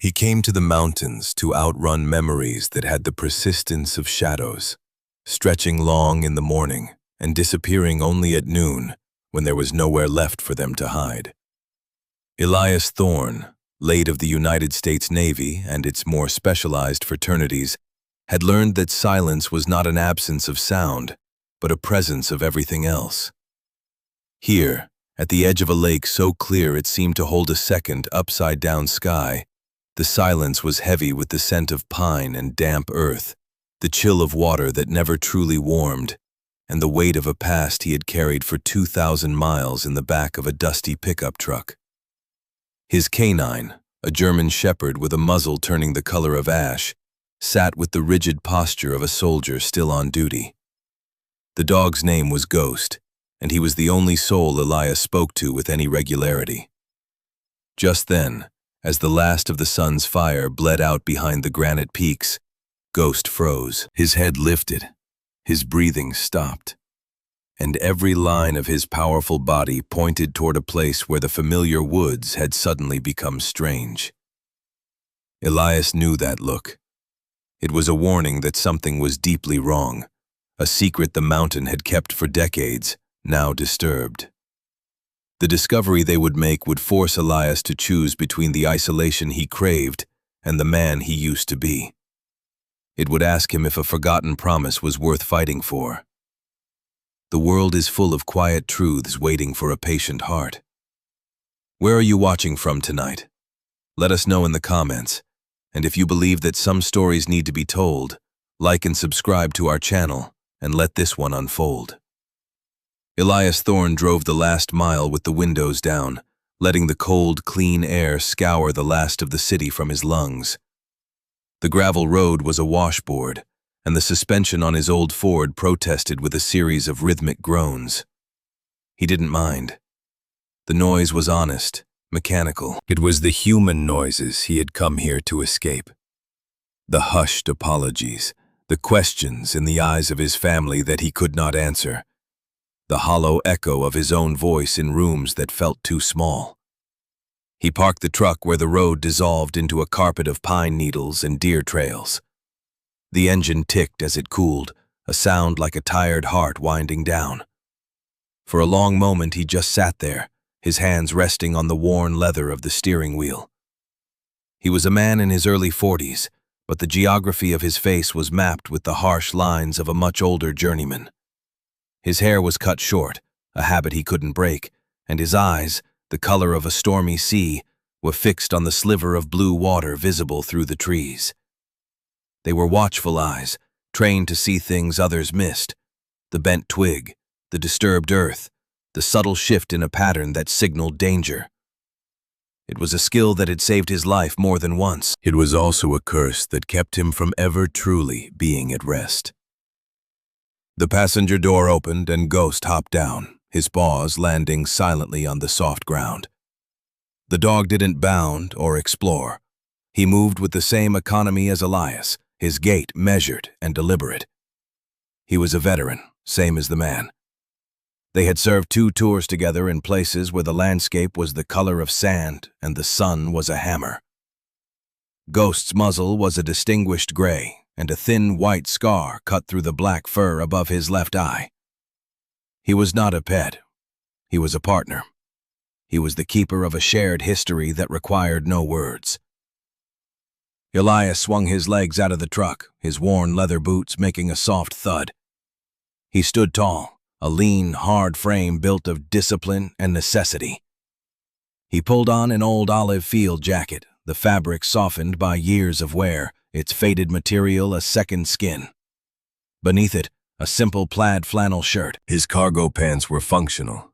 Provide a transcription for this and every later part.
He came to the mountains to outrun memories that had the persistence of shadows, stretching long in the morning and disappearing only at noon when there was nowhere left for them to hide. Elias Thorne, late of the United States Navy and its more specialized fraternities, had learned that silence was not an absence of sound, but a presence of everything else. Here, at the edge of a lake so clear it seemed to hold a second upside-down sky, the silence was heavy with the scent of pine and damp earth, the chill of water that never truly warmed, and the weight of a past he had carried for 2,000 miles in the back of a dusty pickup truck. His canine, a German shepherd with a muzzle turning the color of ash, sat with the rigid posture of a soldier still on duty. The dog's name was Ghost, and he was the only soul Elias spoke to with any regularity. Just then, as the last of the sun's fire bled out behind the granite peaks, Ghost froze. His head lifted, his breathing stopped, and every line of his powerful body pointed toward a place where the familiar woods had suddenly become strange. Elias knew that look. It was a warning that something was deeply wrong, a secret the mountain had kept for decades, now disturbed. The discovery they would make would force Elias to choose between the isolation he craved and the man he used to be. It would ask him if a forgotten promise was worth fighting for. The world is full of quiet truths waiting for a patient heart. Where are you watching from tonight? Let us know in the comments, and if you believe that some stories need to be told, like and subscribe to our channel and let this one unfold. Elias Thorne drove the last mile with the windows down, letting the cold, clean air scour the last of the city from his lungs. The gravel road was a washboard, and the suspension on his old Ford protested with a series of rhythmic groans. He didn't mind. The noise was honest, mechanical. It was the human noises he had come here to escape. The hushed apologies, the questions in the eyes of his family that he could not answer, the hollow echo of his own voice in rooms that felt too small. He parked the truck where the road dissolved into a carpet of pine needles and deer trails. The engine ticked as it cooled, a sound like a tired heart winding down. For a long moment he just sat there, his hands resting on the worn leather of the steering wheel. He was a man in his early 40s, but the geography of his face was mapped with the harsh lines of a much older journeyman. His hair was cut short, a habit he couldn't break, and his eyes, the color of a stormy sea, were fixed on the sliver of blue water visible through the trees. They were watchful eyes, trained to see things others missed: the bent twig, the disturbed earth, the subtle shift in a pattern that signaled danger. It was a skill that had saved his life more than once. It was also a curse that kept him from ever truly being at rest. The passenger door opened and Ghost hopped down, his paws landing silently on the soft ground. The dog didn't bound or explore. He moved with the same economy as Elias, his gait measured and deliberate. He was a veteran, same as the man. They had served 2 tours together in places where the landscape was the color of sand and the sun was a hammer. Ghost's muzzle was a distinguished gray, and a thin white scar cut through the black fur above his left eye. He was not a pet. He was a partner. He was the keeper of a shared history that required no words. Elias swung his legs out of the truck, his worn leather boots making a soft thud. He stood tall, a lean, hard frame built of discipline and necessity. He pulled on an old olive field jacket, the fabric softened by years of wear, its faded material a second skin. Beneath it, a simple plaid flannel shirt. His cargo pants were functional,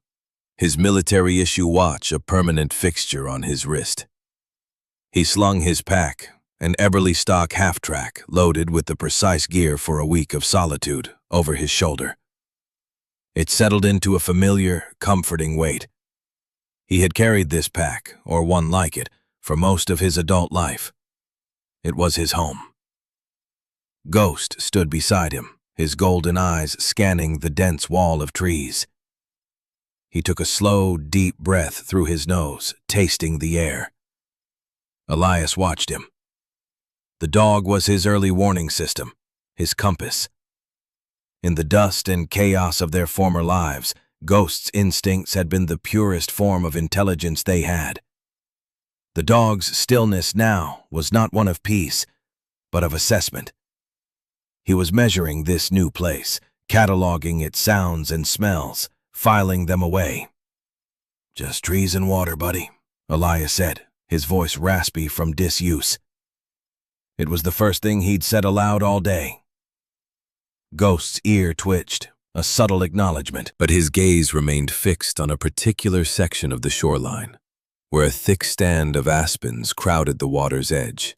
his military-issue watch a permanent fixture on his wrist. He slung his pack, an Eberly stock half-track loaded with the precise gear for a week of solitude, over his shoulder. It settled into a familiar, comforting weight. He had carried this pack, or one like it, for most of his adult life. It was his home. Ghost stood beside him, his golden eyes scanning the dense wall of trees. He took a slow, deep breath through his nose, tasting the air. Elias watched him. The dog was his early warning system, his compass. In the dust and chaos of their former lives, Ghost's instincts had been the purest form of intelligence they had. The dog's stillness now was not one of peace, but of assessment. He was measuring this new place, cataloging its sounds and smells, filing them away. "Just trees and water, buddy," Elias said, his voice raspy from disuse. It was the first thing he'd said aloud all day. Ghost's ear twitched, a subtle acknowledgement, but his gaze remained fixed on a particular section of the shoreline, where a thick stand of aspens crowded the water's edge.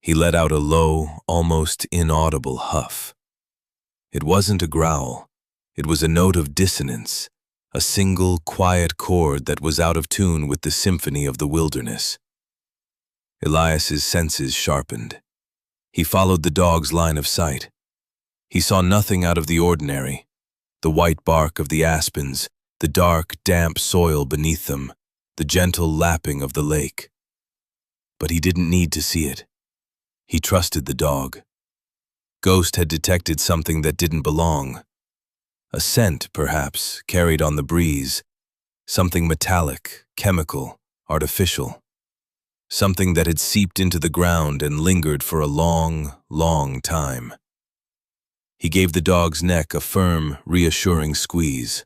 He let out a low, almost inaudible huff. It wasn't a growl. It was a note of dissonance, a single, quiet chord that was out of tune with the symphony of the wilderness. Elias's senses sharpened. He followed the dog's line of sight. He saw nothing out of the ordinary. The white bark of the aspens, the dark, damp soil beneath them, the gentle lapping of the lake. But he didn't need to see it. He trusted the dog. Ghost had detected something that didn't belong. A scent, perhaps, carried on the breeze. Something metallic, chemical, artificial. Something that had seeped into the ground and lingered for a long, long time. He gave the dog's neck a firm, reassuring squeeze.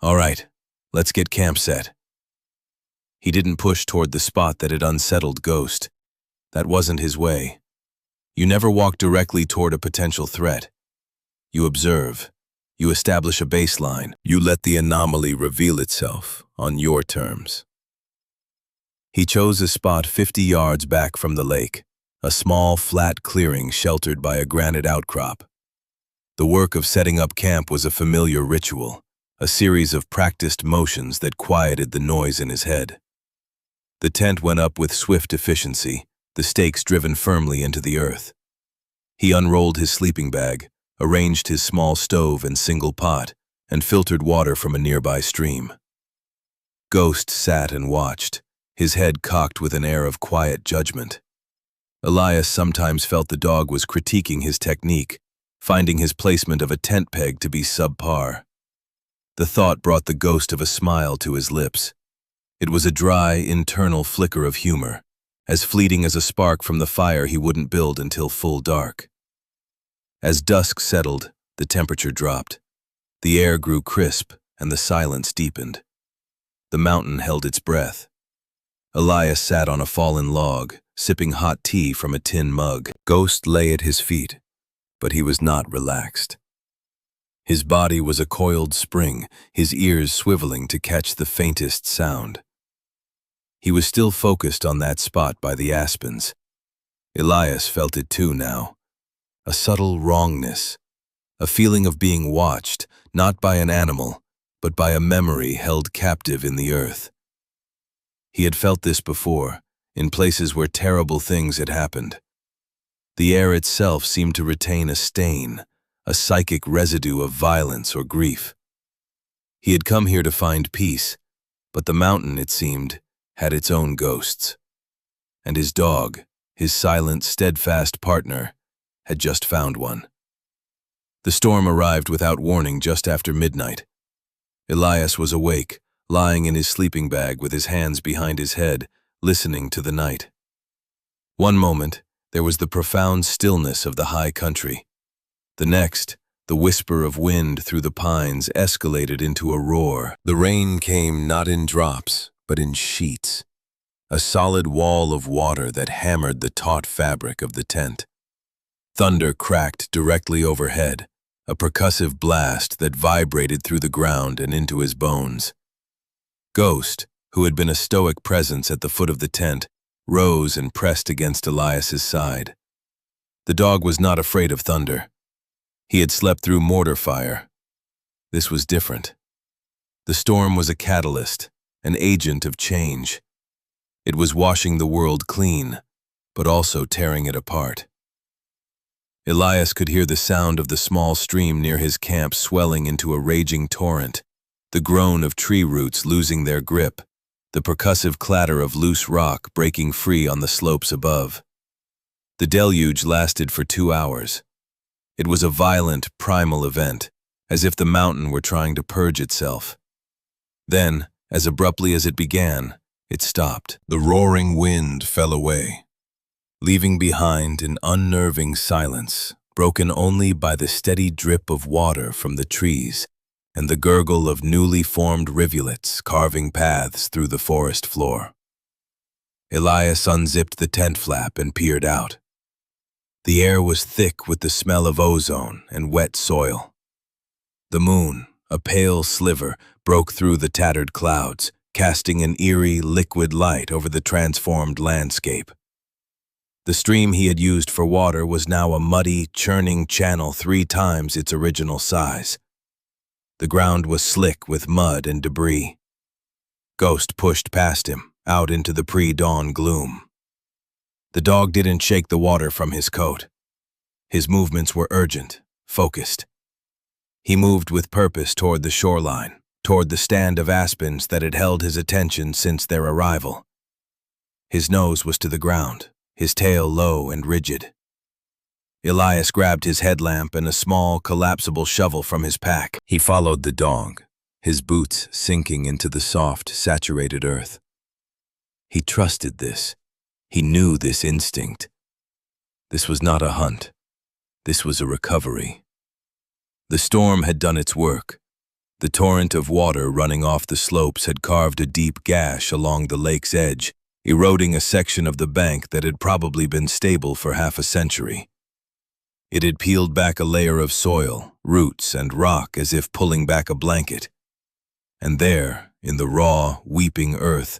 "All right, let's get camp set." He didn't push toward the spot that had unsettled Ghost. That wasn't his way. You never walk directly toward a potential threat. You observe. You establish a baseline. You let the anomaly reveal itself on your terms. He chose a spot 50 yards back from the lake, a small, flat clearing sheltered by a granite outcrop. The work of setting up camp was a familiar ritual, a series of practiced motions that quieted the noise in his head. The tent went up with swift efficiency, the stakes driven firmly into the earth. He unrolled his sleeping bag, arranged his small stove and single pot, and filtered water from a nearby stream. Ghost sat and watched, his head cocked with an air of quiet judgment. Elias sometimes felt the dog was critiquing his technique, finding his placement of a tent peg to be subpar. The thought brought the ghost of a smile to his lips. It was a dry, internal flicker of humor, as fleeting as a spark from the fire he wouldn't build until full dark. As dusk settled, the temperature dropped. The air grew crisp and the silence deepened. The mountain held its breath. Elias sat on a fallen log, sipping hot tea from a tin mug. Ghost lay at his feet, but he was not relaxed. His body was a coiled spring, his ears swiveling to catch the faintest sound. He was still focused on that spot by the aspens. Elias felt it too now. A subtle wrongness, a feeling of being watched, not by an animal, but by a memory held captive in the earth. He had felt this before, in places where terrible things had happened. The air itself seemed to retain a stain, a psychic residue of violence or grief. He had come here to find peace, but the mountain, it seemed, had its own ghosts. And his dog, his silent, steadfast partner, had just found one. The storm arrived without warning just after midnight. Elias was awake, lying in his sleeping bag with his hands behind his head, listening to the night. One moment, there was the profound stillness of the high country. The next, the whisper of wind through the pines escalated into a roar. The rain came not in drops, but in sheets, a solid wall of water that hammered the taut fabric of the tent. Thunder cracked directly overhead, a percussive blast that vibrated through the ground and into his bones. Ghost, who had been a stoic presence at the foot of the tent, rose and pressed against Elias's side. The dog was not afraid of thunder. He had slept through mortar fire. This was different. The storm was a catalyst, an agent of change. It was washing the world clean, but also tearing it apart. Elias could hear the sound of the small stream near his camp swelling into a raging torrent, the groan of tree roots losing their grip, the percussive clatter of loose rock breaking free on the slopes above. The deluge lasted for 2 hours. It was a violent, primal event, as if the mountain were trying to purge itself. Then, as abruptly as it began, it stopped. The roaring wind fell away, leaving behind an unnerving silence, broken only by the steady drip of water from the trees and the gurgle of newly formed rivulets carving paths through the forest floor. Elias unzipped the tent flap and peered out. The air was thick with the smell of ozone and wet soil. The moon, a pale sliver, broke through the tattered clouds, casting an eerie, liquid light over the transformed landscape. The stream he had used for water was now a muddy, churning channel 3 times its original size. The ground was slick with mud and debris. Ghost pushed past him, out into the pre-dawn gloom. The dog didn't shake the water from his coat. His movements were urgent, focused. He moved with purpose toward the shoreline, toward the stand of aspens that had held his attention since their arrival. His nose was to the ground, his tail low and rigid. Elias grabbed his headlamp and a small, collapsible shovel from his pack. He followed the dog, his boots sinking into the soft, saturated earth. He trusted this. He knew this instinct. This was not a hunt. This was a recovery. The storm had done its work. The torrent of water running off the slopes had carved a deep gash along the lake's edge, eroding a section of the bank that had probably been stable for half a century. It had peeled back a layer of soil, roots, and rock as if pulling back a blanket. And there, in the raw, weeping earth,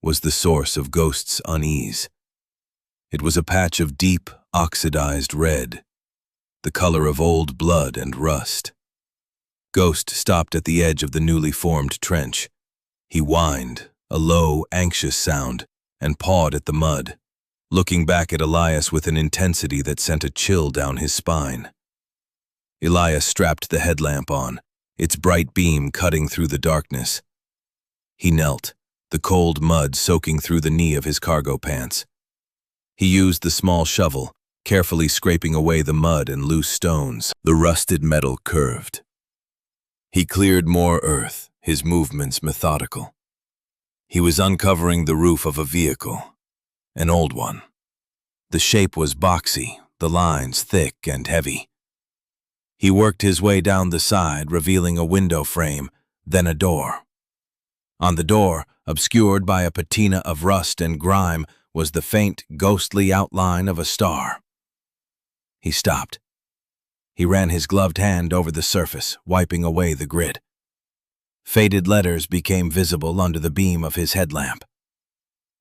was the source of Ghost's unease. It was a patch of deep, oxidized red, the color of old blood and rust. Ghost stopped at the edge of the newly formed trench. He whined, a low, anxious sound, and pawed at the mud, looking back at Elias with an intensity that sent a chill down his spine. Elias strapped the headlamp on, its bright beam cutting through the darkness. He knelt, the cold mud soaking through the knee of his cargo pants. He used the small shovel, carefully scraping away the mud and loose stones. The rusted metal curved. He cleared more earth, his movements methodical. He was uncovering the roof of a vehicle, an old one. The shape was boxy, the lines thick and heavy. He worked his way down the side, revealing a window frame, then a door. On the door, obscured by a patina of rust and grime, was the faint, ghostly outline of a star. He stopped. He ran his gloved hand over the surface, wiping away the grit. Faded letters became visible under the beam of his headlamp.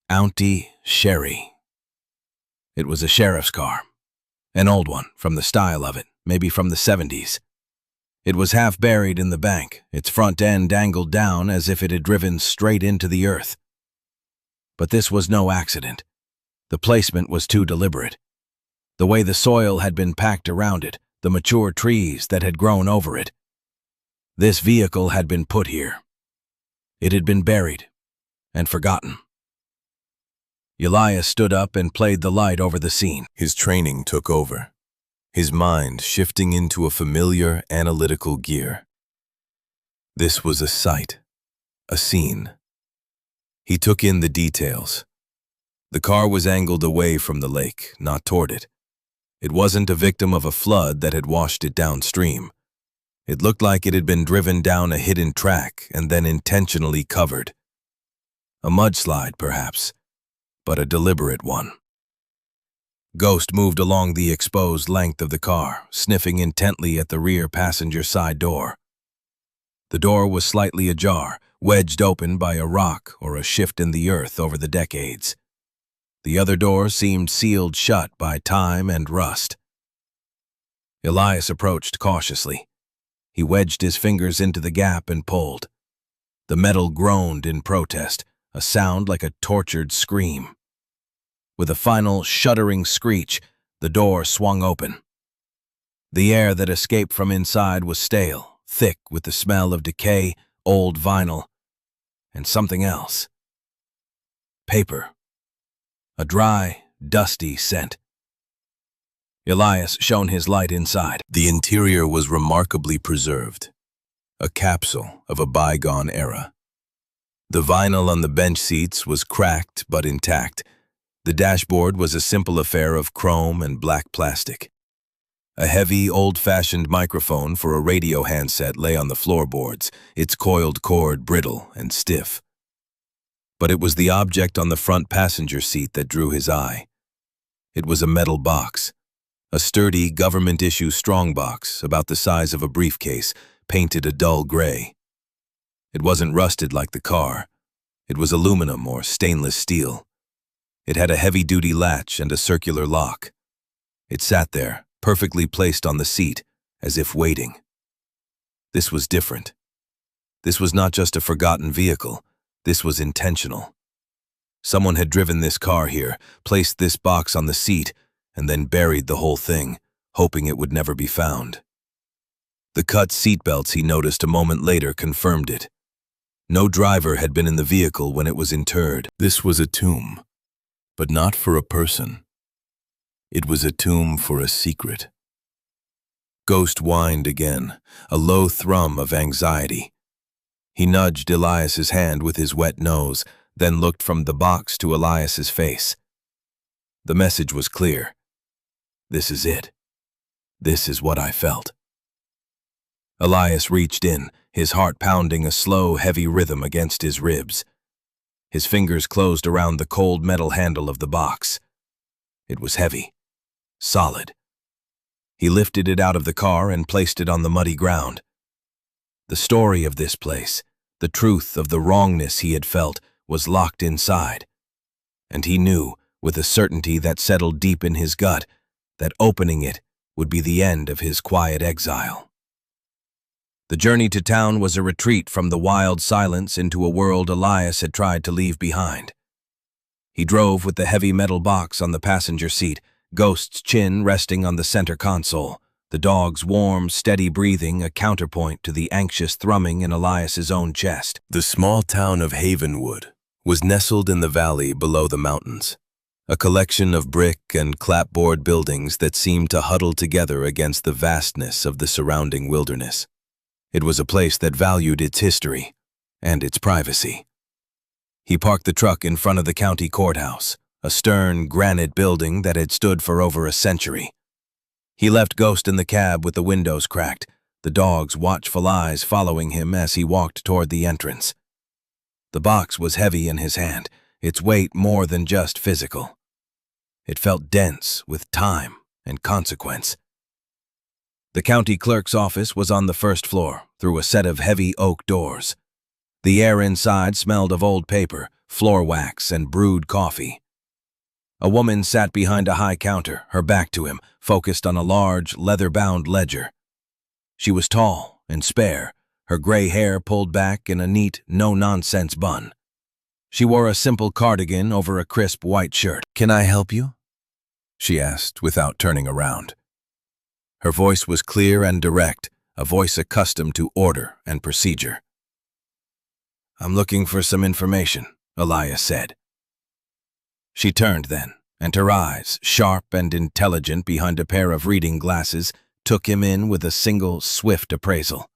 Auntie Sherry. It was a sheriff's car. An old one, from the style of it, maybe from the 70s. It was half buried in the bank, its front end angled down as if it had driven straight into the earth. But this was no accident. The placement was too deliberate. The way the soil had been packed around it, the mature trees that had grown over it. This vehicle had been put here. It had been buried and forgotten. Elias stood up and played the light over the scene. His training took over, his mind shifting into a familiar analytical gear. This was a sight, a scene. He took in the details. The car was angled away from the lake, not toward it. It wasn't a victim of a flood that had washed it downstream. It looked like it had been driven down a hidden track and then intentionally covered. A mudslide, perhaps, but a deliberate one. Ghost moved along the exposed length of the car, sniffing intently at the rear passenger side door. The door was slightly ajar, wedged open by a rock or a shift in the earth over the decades. The other door seemed sealed shut by time and rust. Elias approached cautiously. He wedged his fingers into the gap and pulled. The metal groaned in protest, a sound like a tortured scream. With a final shuddering screech, the door swung open. The air that escaped from inside was stale, thick with the smell of decay, old vinyl, and something else. paper. A dry, dusty scent. Elias shone his light inside. The interior was remarkably preserved, a capsule of a bygone era. The vinyl on the bench seats was cracked but intact. The dashboard was a simple affair of chrome and black plastic. A heavy, old-fashioned microphone for a radio handset lay on the floorboards, its coiled cord brittle and stiff. But it was the object on the front passenger seat that drew his eye. It was a metal box, a sturdy government-issue strongbox about the size of a briefcase, painted a dull gray. It wasn't rusted like the car. It was aluminum or stainless steel. It had a heavy-duty latch and a circular lock. It sat there, perfectly placed on the seat, as if waiting. This was different. This was not just a forgotten vehicle. This was intentional. Someone had driven this car here, placed this box on the seat, and then buried the whole thing, hoping it would never be found. The cut seatbelts he noticed a moment later confirmed it. No driver had been in the vehicle when it was interred. This was a tomb, but not for a person. It was a tomb for a secret. Ghost whined again, a low thrum of anxiety. He nudged Elias's hand with his wet nose, then looked from the box to Elias's face. The message was clear. This is it. This is what I felt. Elias reached in, his heart pounding a slow, heavy rhythm against his ribs. His fingers closed around the cold metal handle of the box. It was heavy, solid. He lifted it out of the car and placed it on the muddy ground. The story of this place, the truth of the wrongness he had felt, was locked inside. And he knew, with a certainty that settled deep in his gut, that opening it would be the end of his quiet exile. The journey to town was a retreat from the wild silence into a world Elias had tried to leave behind. He drove with the heavy metal box on the passenger seat, Ghost's chin resting on the center console, the dog's warm, steady breathing a counterpoint to the anxious thrumming in Elias's own chest. The small town of Havenwood was nestled in the valley below the mountains, a collection of brick and clapboard buildings that seemed to huddle together against the vastness of the surrounding wilderness. It was a place that valued its history and its privacy. He parked the truck in front of the county courthouse, a stern, granite building that had stood for over a century. He left Ghost in the cab with the windows cracked, the dog's watchful eyes following him as he walked toward the entrance. The box was heavy in his hand, its weight more than just physical. It felt dense with time and consequence. The county clerk's office was on the first floor, through a set of heavy oak doors. The air inside smelled of old paper, floor wax, and brewed coffee. A woman sat behind a high counter, her back to him, focused on a large, leather-bound ledger. She was tall and spare, her gray hair pulled back in a neat, no-nonsense bun. She wore a simple cardigan over a crisp white shirt. "Can I help you?" she asked without turning around. Her voice was clear and direct, a voice accustomed to order and procedure. "I'm looking for some information," Elias said. She turned then, and her eyes, sharp and intelligent behind a pair of reading glasses, took him in with a single, swift appraisal.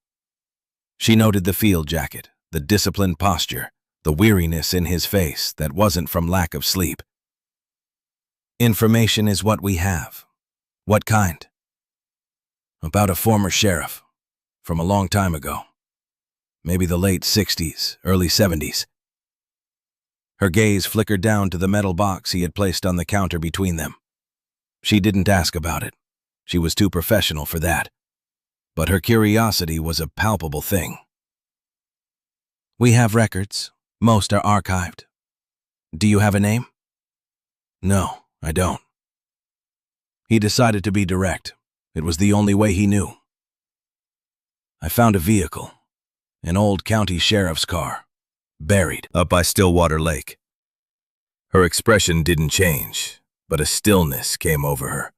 She noted the field jacket, the disciplined posture, the weariness in his face that wasn't from lack of sleep. "Information is what we have." "What kind?" "About a former sheriff, from a long time ago. Maybe the late 60s, early 70s. Her gaze flickered down to the metal box he had placed on the counter between them. She didn't ask about it. She was too professional for that. But her curiosity was a palpable thing. "We have records. Most are archived. Do you have a name?" "No, I don't." He decided to be direct. It was the only way he knew. "I found a vehicle, an old county sheriff's car, buried Up by Stillwater Lake. Her expression didn't change, but a stillness came over her.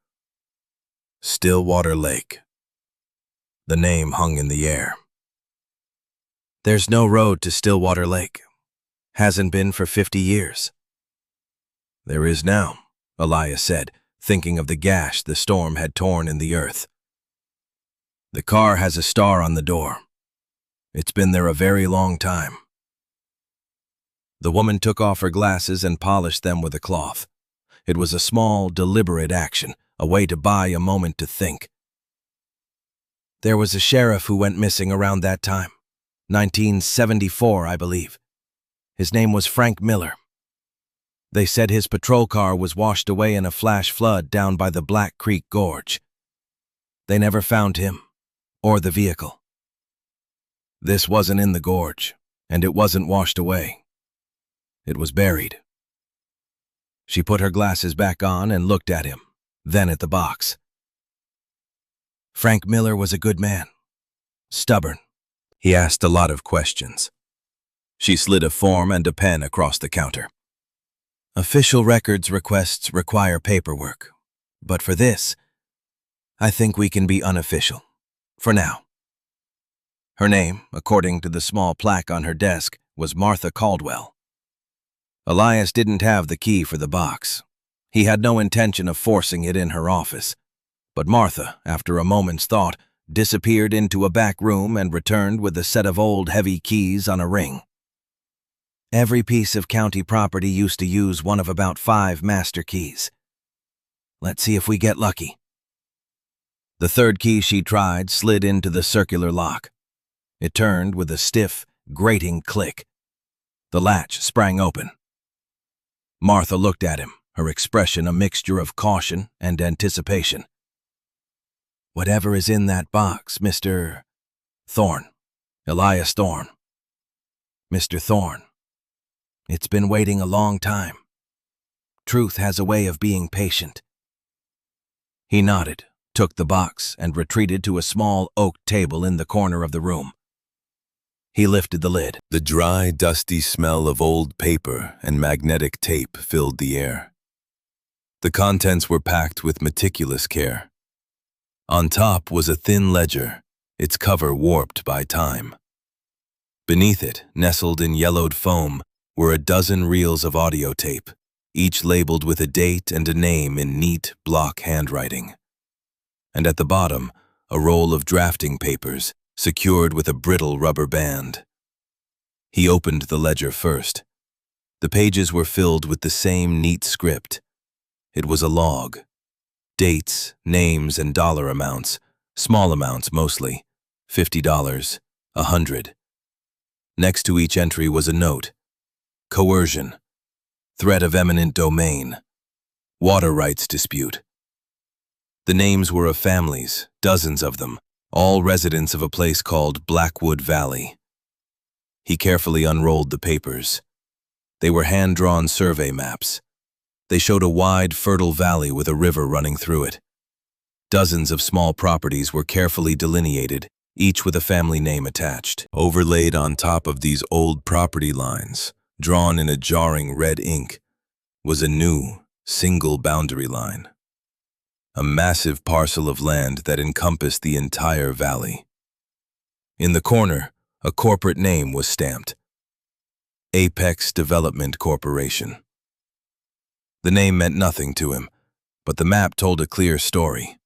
Stillwater Lake. The name hung in the air. "There's no road to Stillwater Lake. Hasn't been for 50 years. There is now, Elias said, thinking of the gash the storm had torn in the earth. The car has a star on the door. It's been there a very long time. The woman took off her glasses and polished them with a cloth. It was a small, deliberate action, a way to buy a moment to think. There was a sheriff who went missing around that time. 1974, I believe. His name was Frank Miller. They said his patrol car was washed away in a flash flood down by the Black Creek Gorge. They never found him, or the vehicle. This wasn't in the gorge, and it wasn't washed away. It was buried. She put her glasses back on and looked at him, then at the box. Frank Miller was a good man. Stubborn. He asked a lot of questions. She slid a form and a pen across the counter. Official records requests require paperwork, but for this, I think we can be unofficial, for now. Her name, according to the small plaque on her desk, was Martha Caldwell. Elias didn't have the key for the box. He had no intention of forcing it in her office. But Martha, after a moment's thought, disappeared into a back room and returned with a set of old heavy keys on a ring. Every piece of county property used to use one of about 5 master keys. Let's see if we get lucky. The third key she tried slid into the circular lock. It turned with a stiff, grating click. The latch sprang open. Martha looked at him, her expression a mixture of caution and anticipation. Whatever is in that box, Mr. Thorne. Elias Thorne. Mr. Thorne. It's been waiting a long time. Truth has a way of being patient. He nodded, took the box, and retreated to a small oak table in the corner of the room. He lifted the lid. The dry, dusty smell of old paper and magnetic tape filled the air. The contents were packed with meticulous care. On top was a thin ledger, its cover warped by time. Beneath it, nestled in yellowed foam, were a dozen reels of audio tape, each labeled with a date and a name in neat block handwriting. And at the bottom, a roll of drafting papers, secured with a brittle rubber band. He opened the ledger first. The pages were filled with the same neat script. It was a log. Dates, names, and dollar amounts, small amounts mostly, $50, $100. Next to each entry was a note. Coercion. Threat of eminent domain. Water rights dispute. The names were of families, dozens of them, all residents of a place called Blackwood Valley. He carefully unrolled the papers. They were hand-drawn survey maps. They showed a wide, fertile valley with a river running through it. Dozens of small properties were carefully delineated, each with a family name attached. Overlaid on top of these old property lines, drawn in a jarring red ink, was a new, single boundary line. A massive parcel of land that encompassed the entire valley. In the corner, a corporate name was stamped. Apex Development Corporation. The name meant nothing to him, but the map told a clear story.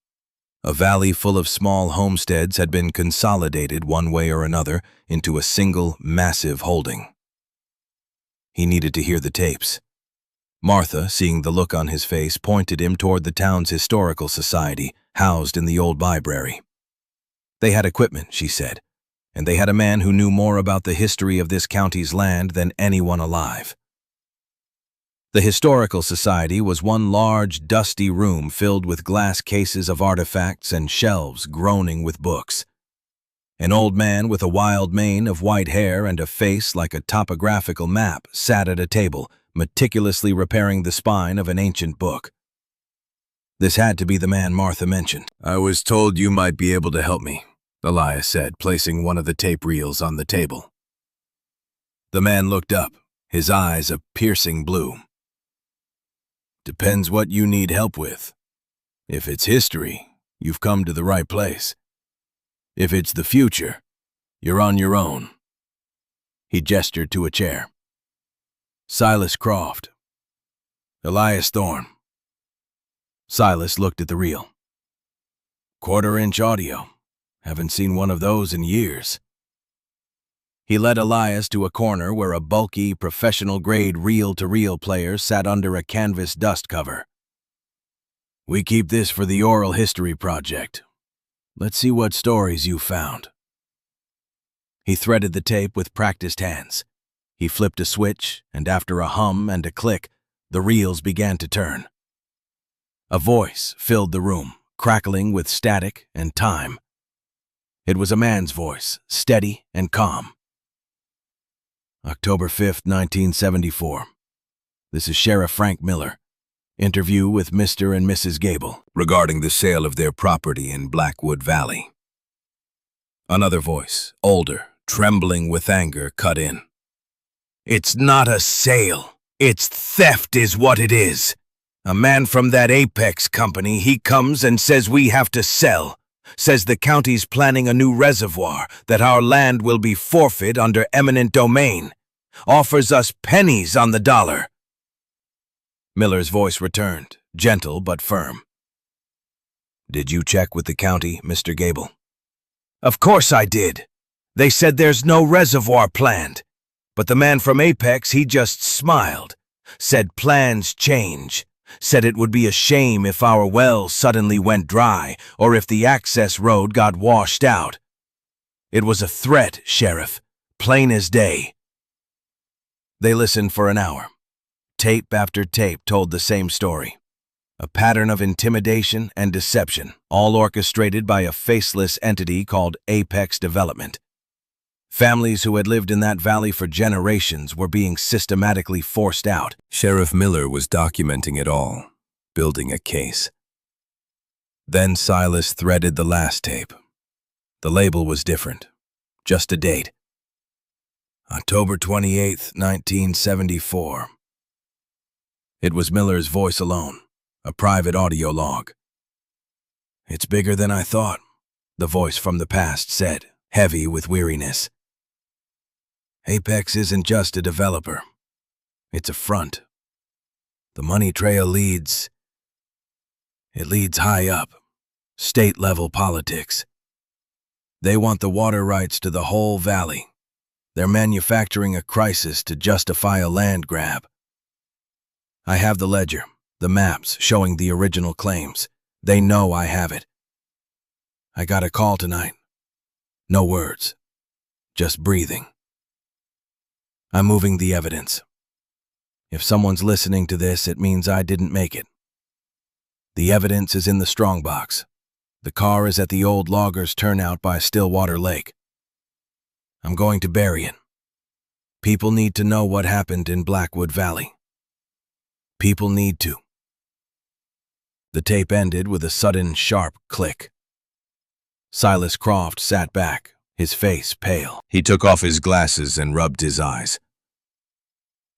A valley full of small homesteads had been consolidated one way or another into a single, massive holding. He needed to hear the tapes. Martha, seeing the look on his face, pointed him toward the town's historical society, housed in the old library. They had equipment, she said, and they had a man who knew more about the history of this county's land than anyone alive. The Historical Society was one large, dusty room filled with glass cases of artifacts and shelves groaning with books. An old man with a wild mane of white hair and a face like a topographical map sat at a table, meticulously repairing the spine of an ancient book. This had to be the man Martha mentioned. I was told you might be able to help me, Elias said, placing one of the tape reels on the table. The man looked up, his eyes a piercing blue. Depends what you need help with. If it's history, you've come to the right place. If it's the future, you're on your own. He gestured to a chair. Silas Croft. Elias Thorne. Silas looked at the reel. Quarter-inch audio. Haven't seen one of those in years. He led Elias to a corner where a bulky, professional-grade reel-to-reel player sat under a canvas dust cover. We keep this for the oral history project. Let's see what stories you found. He threaded the tape with practiced hands. He flipped a switch, and after a hum and a click, the reels began to turn. A voice filled the room, crackling with static and time. It was a man's voice, steady and calm. October 5th, 1974. This is Sheriff Frank Miller. Interview with Mr. and Mrs. Gable regarding the sale of their property in Blackwood Valley. Another voice, older, trembling with anger, cut in. It's not a sale. It's theft is what it is. A man from that Apex company, he comes and says we have to sell. Says the county's planning a new reservoir, that our land will be forfeit under eminent domain. Offers us pennies on the dollar. Miller's voice returned, gentle but firm. Did you check with the county, Mr. Gable? Of course I did. They said there's no reservoir planned. But the man from Apex, he just smiled. Said plans change. Said it would be a shame if our well suddenly went dry or if the access road got washed out. It was a threat, Sheriff, plain as day. They listened for an hour. Tape after tape told the same story. A pattern of intimidation and deception, all orchestrated by a faceless entity called Apex Development. Families who had lived in that valley for generations were being systematically forced out. Sheriff Miller was documenting it all, building a case. Then Silas threaded the last tape. The label was different. Just a date. October 28th, 1974. It was Miller's voice alone, a private audio log. It's bigger than I thought, the voice from the past said, heavy with weariness. Apex isn't just a developer. It's a front. The money trail leads high up, state-level politics. They want the water rights to the whole valley. They're manufacturing a crisis to justify a land grab. I have the ledger, the maps showing the original claims. They know I have it. I got a call tonight. No words, just breathing. I'm moving the evidence. If someone's listening to this, it means I didn't make it. The evidence is in the strongbox. The car is at the old loggers' turnout by Stillwater Lake. I'm going to bury it. People need to know what happened in Blackwood Valley. People need to. The tape ended with a sudden, sharp click. Silas Croft sat back, his face pale. He took off his glasses and rubbed his eyes.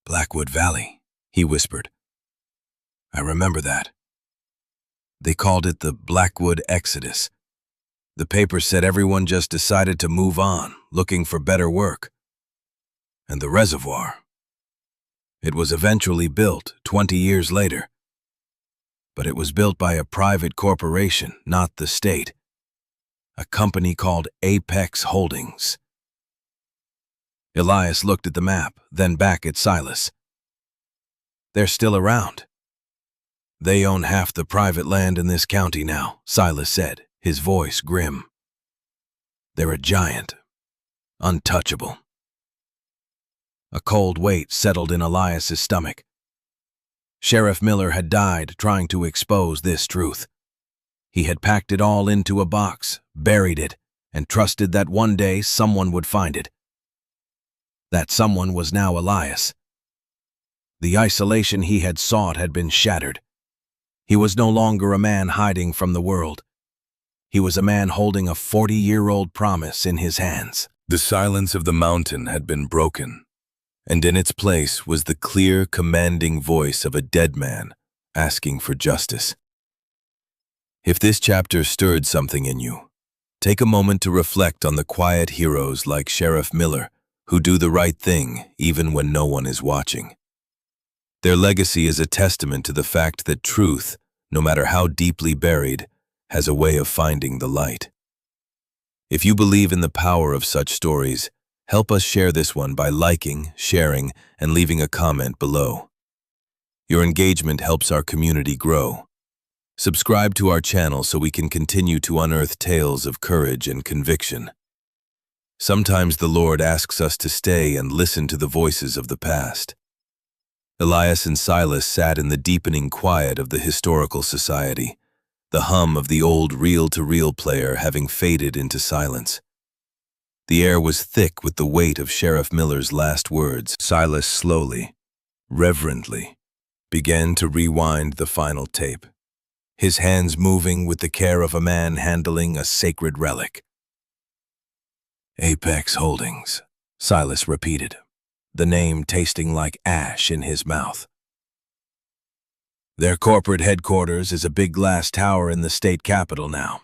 Blackwood Valley, he whispered. I remember that. They called it the Blackwood Exodus. The paper said everyone just decided to move on, looking for better work. And the reservoir. It was eventually built 20 years later. But it was built by a private corporation, not the state. A company called Apex Holdings. Elias looked at the map, then back at Silas. They're still around. They own half the private land in this county now, Silas said, his voice grim. They're a giant, untouchable. A cold weight settled in Elias's stomach. Sheriff Miller had died trying to expose this truth. He had packed it all into a box, buried it, and trusted that one day someone would find it. That someone was now Elias. The isolation he had sought had been shattered. He was no longer a man hiding from the world. He was a man holding a 40-year-old promise in his hands. The silence of the mountain had been broken, and in its place was the clear, commanding voice of a dead man asking for justice. If this chapter stirred something in you, take a moment to reflect on the quiet heroes like Sheriff Miller who do the right thing even when no one is watching. Their legacy is a testament to the fact that truth, no matter how deeply buried, has a way of finding the light. If you believe in the power of such stories, help us share this one by liking, sharing, and leaving a comment below. Your engagement helps our community grow. Subscribe to our channel so we can continue to unearth tales of courage and conviction. Sometimes the Lord asks us to stay and listen to the voices of the past. Elias and Silas sat in the deepening quiet of the historical society, the hum of the old reel-to-reel player having faded into silence. The air was thick with the weight of Sheriff Miller's last words. Silas slowly, reverently, began to rewind the final tape, his hands moving with the care of a man handling a sacred relic. Apex Holdings, Silas repeated, the name tasting like ash in his mouth. Their corporate headquarters is a big glass tower in the state capitol now.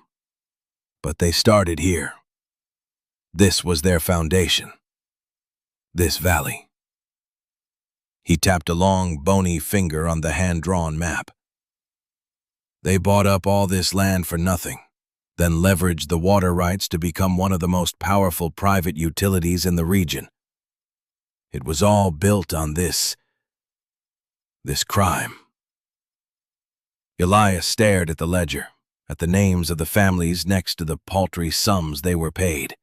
But they started here. This was their foundation. This valley. He tapped a long, bony finger on the hand-drawn map. They bought up all this land for nothing, then leveraged the water rights to become one of the most powerful private utilities in the region. It was all built on this crime. Elias stared at the ledger, at the names of the families next to the paltry sums they were paid.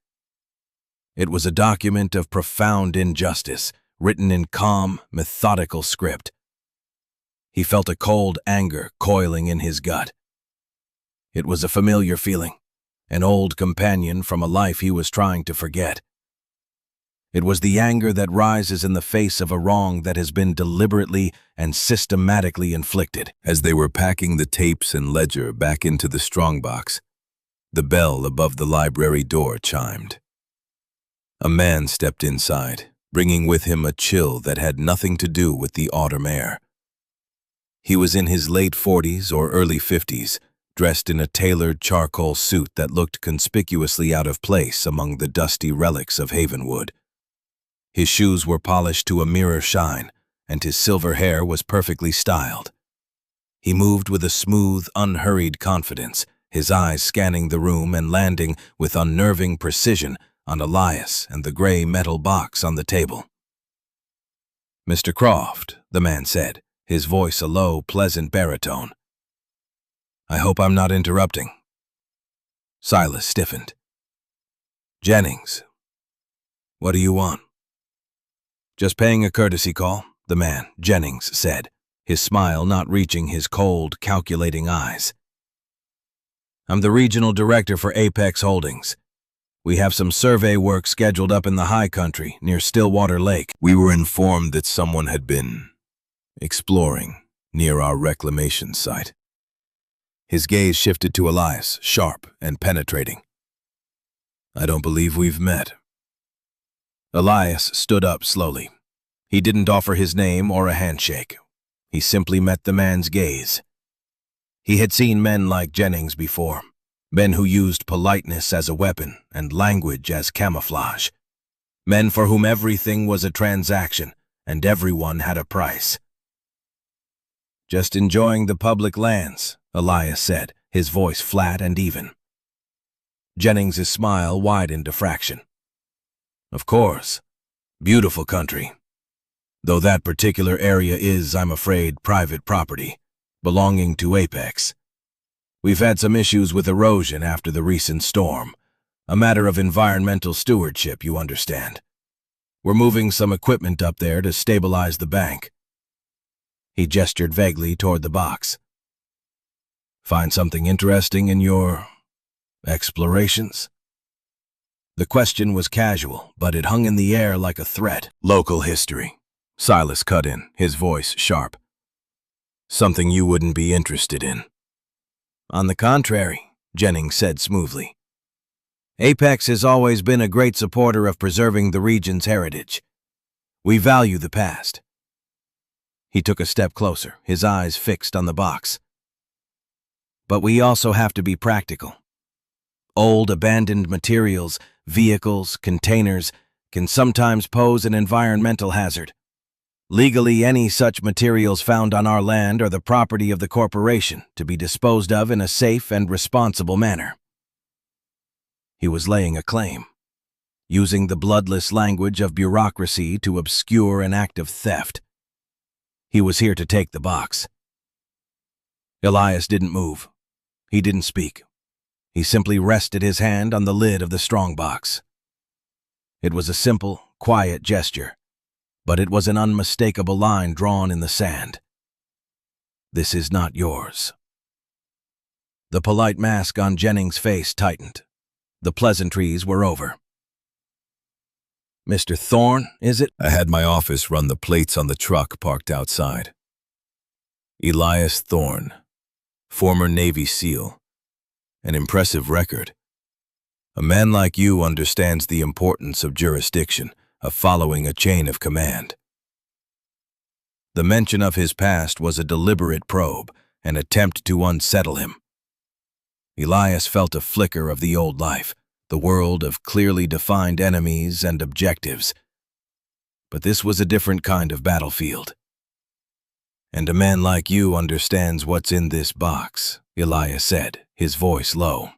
It was a document of profound injustice, written in calm, methodical script. He felt a cold anger coiling in his gut. It was a familiar feeling, an old companion from a life he was trying to forget. It was the anger that rises in the face of a wrong that has been deliberately and systematically inflicted. As they were packing the tapes and ledger back into the strongbox, the bell above the library door chimed. A man stepped inside, bringing with him a chill that had nothing to do with the autumn air. He was in his late 40s or early 50s, dressed in a tailored charcoal suit that looked conspicuously out of place among the dusty relics of Havenwood. His shoes were polished to a mirror shine, and his silver hair was perfectly styled. He moved with a smooth, unhurried confidence, his eyes scanning the room and landing with unnerving precision on Elias and the gray metal box on the table. "Mr. Croft," the man said, his voice a low, pleasant baritone. "I hope I'm not interrupting." Silas stiffened. "Jennings, what do you want?" "Just paying a courtesy call," the man, Jennings, said, his smile not reaching his cold, calculating eyes. "I'm the regional director for Apex Holdings. We have some survey work scheduled up in the high country near Stillwater Lake. We were informed that someone had been exploring near our reclamation site." His gaze shifted to Elias, sharp and penetrating. "I don't believe we've met." Elias stood up slowly. He didn't offer his name or a handshake. He simply met the man's gaze. He had seen men like Jennings before, men who used politeness as a weapon and language as camouflage, men for whom everything was a transaction and everyone had a price. "Just enjoying the public lands," Elias said, his voice flat and even. Jennings' smile widened a fraction. "Of course. Beautiful country. Though that particular area is, I'm afraid, private property, belonging to Apex. We've had some issues with erosion after the recent storm. A matter of environmental stewardship, you understand. We're moving some equipment up there to stabilize the bank." He gestured vaguely toward the box. "Find something interesting in your explorations?" The question was casual, but it hung in the air like a threat. "Local history," Silas cut in, his voice sharp. "Something you wouldn't be interested in." "On the contrary," Jennings said smoothly. "Apex has always been a great supporter of preserving the region's heritage. We value the past." He took a step closer, his eyes fixed on the box. "But we also have to be practical. Old, abandoned materials, vehicles, containers, can sometimes pose an environmental hazard. Legally, any such materials found on our land are the property of the corporation, to be disposed of in a safe and responsible manner. He was laying a claim, using the bloodless language of bureaucracy to obscure an act of theft. He was here to take the box. Elias didn't move. He didn't speak. He simply rested his hand on the lid of the strongbox. It was a simple, quiet gesture, but it was an unmistakable line drawn in the sand. This is not yours. The polite mask on Jennings' face tightened. The pleasantries were over. Mr. Thorne, is it? I had my office run the plates on the truck parked outside. Elias Thorne, former Navy SEAL. An impressive record. A man like you understands the importance of jurisdiction, of following a chain of command. The mention of his past was a deliberate probe, an attempt to unsettle him. Elias felt a flicker of the old life, the world of clearly defined enemies and objectives. But this was a different kind of battlefield. And a man like you understands what's in this box, Elias said, his voice low.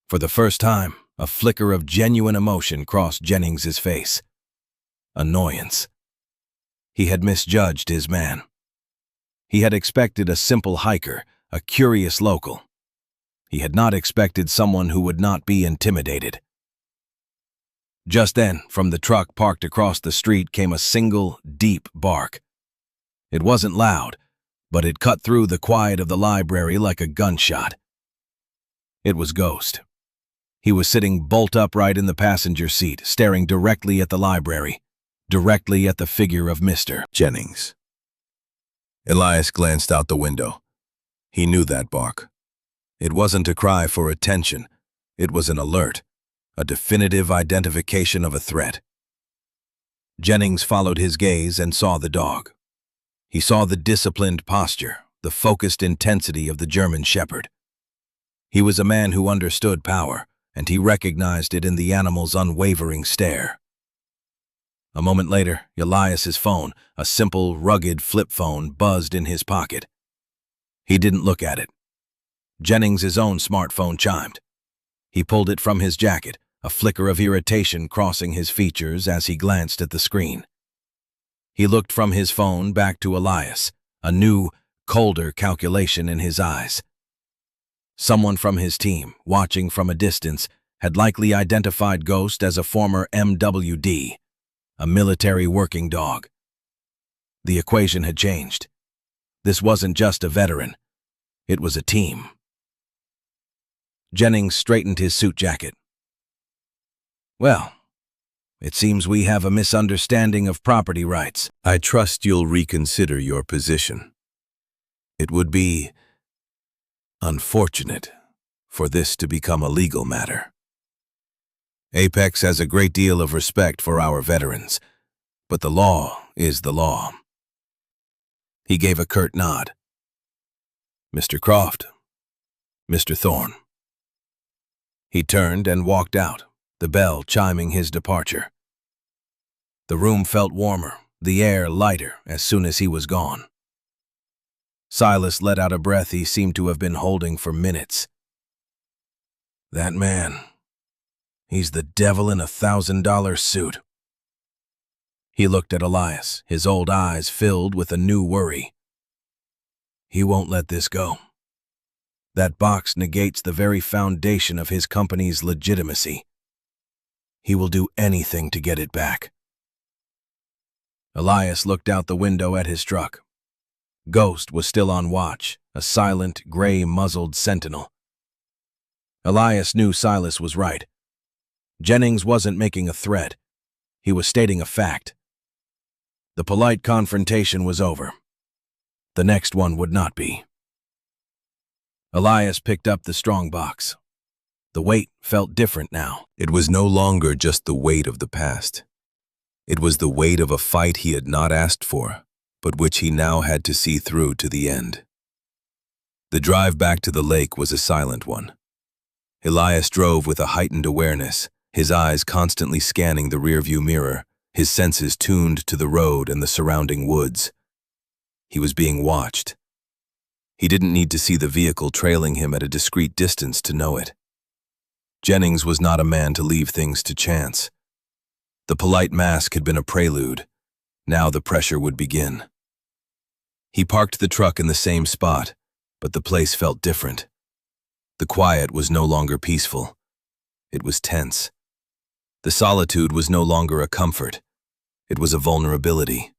For the first time, a flicker of genuine emotion crossed Jennings's face. Annoyance. He had misjudged his man. He had expected a simple hiker, a curious local. He had not expected someone who would not be intimidated. Just then, from the truck parked across the street came a single, deep bark. It wasn't loud, but it cut through the quiet of the library like a gunshot. It was Ghost. He was sitting bolt upright in the passenger seat, staring directly at the library, directly at the figure of Mr. Jennings. Elias glanced out the window. He knew that bark. It wasn't a cry for attention. It was an alert, a definitive identification of a threat. Jennings followed his gaze and saw the dog. He saw the disciplined posture, the focused intensity of the German Shepherd. He was a man who understood power, and he recognized it in the animal's unwavering stare. A moment later, Elias's phone, a simple, rugged flip phone, buzzed in his pocket. He didn't look at it. Jennings's own smartphone chimed. He pulled it from his jacket, a flicker of irritation crossing his features as he glanced at the screen. He looked from his phone back to Elias, a new, colder calculation in his eyes. Someone from his team, watching from a distance, had likely identified Ghost as a former MWD, a military working dog. The equation had changed. This wasn't just a veteran. It was a team. Jennings straightened his suit jacket. Well, it seems we have a misunderstanding of property rights. I trust you'll reconsider your position. It would be unfortunate for this to become a legal matter. Apex has a great deal of respect for our veterans, but the law is the law. He gave a curt nod. Mr. Croft, Mr. Thorne. He turned and walked out, the bell chiming his departure. The room felt warmer, the air lighter as soon as he was gone. Silas let out a breath he seemed to have been holding for minutes. That man, he's the devil in a $1,000 suit. He looked at Elias, his old eyes filled with a new worry. He won't let this go. That box negates the very foundation of his company's legitimacy. He will do anything to get it back. Elias looked out the window at his truck. Ghost was still on watch, a silent, gray-muzzled sentinel. Elias knew Silas was right. Jennings wasn't making a threat. He was stating a fact. The polite confrontation was over. The next one would not be. Elias picked up the strongbox. The weight felt different now. It was no longer just the weight of the past. It was the weight of a fight he had not asked for, but which he now had to see through to the end. The drive back to the lake was a silent one. Elias drove with a heightened awareness, his eyes constantly scanning the rearview mirror, his senses tuned to the road and the surrounding woods. He was being watched. He didn't need to see the vehicle trailing him at a discreet distance to know it. Jennings was not a man to leave things to chance. The polite mask had been a prelude. Now the pressure would begin. He parked the truck in the same spot, but the place felt different. The quiet was no longer peaceful. It was tense. The solitude was no longer a comfort. It was a vulnerability.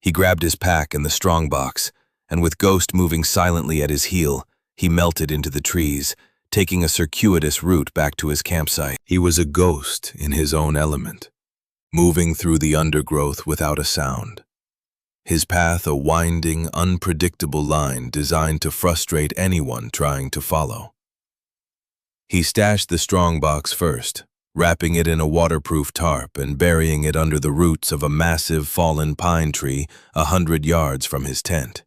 He grabbed his pack and the strongbox, and with Ghost moving silently at his heel, he melted into the trees, taking a circuitous route back to his campsite. He was a ghost in his own element, moving through the undergrowth without a sound. His path a winding, unpredictable line designed to frustrate anyone trying to follow. He stashed the strongbox first, wrapping it in a waterproof tarp and burying it under the roots of a massive fallen pine tree 100 yards from his tent.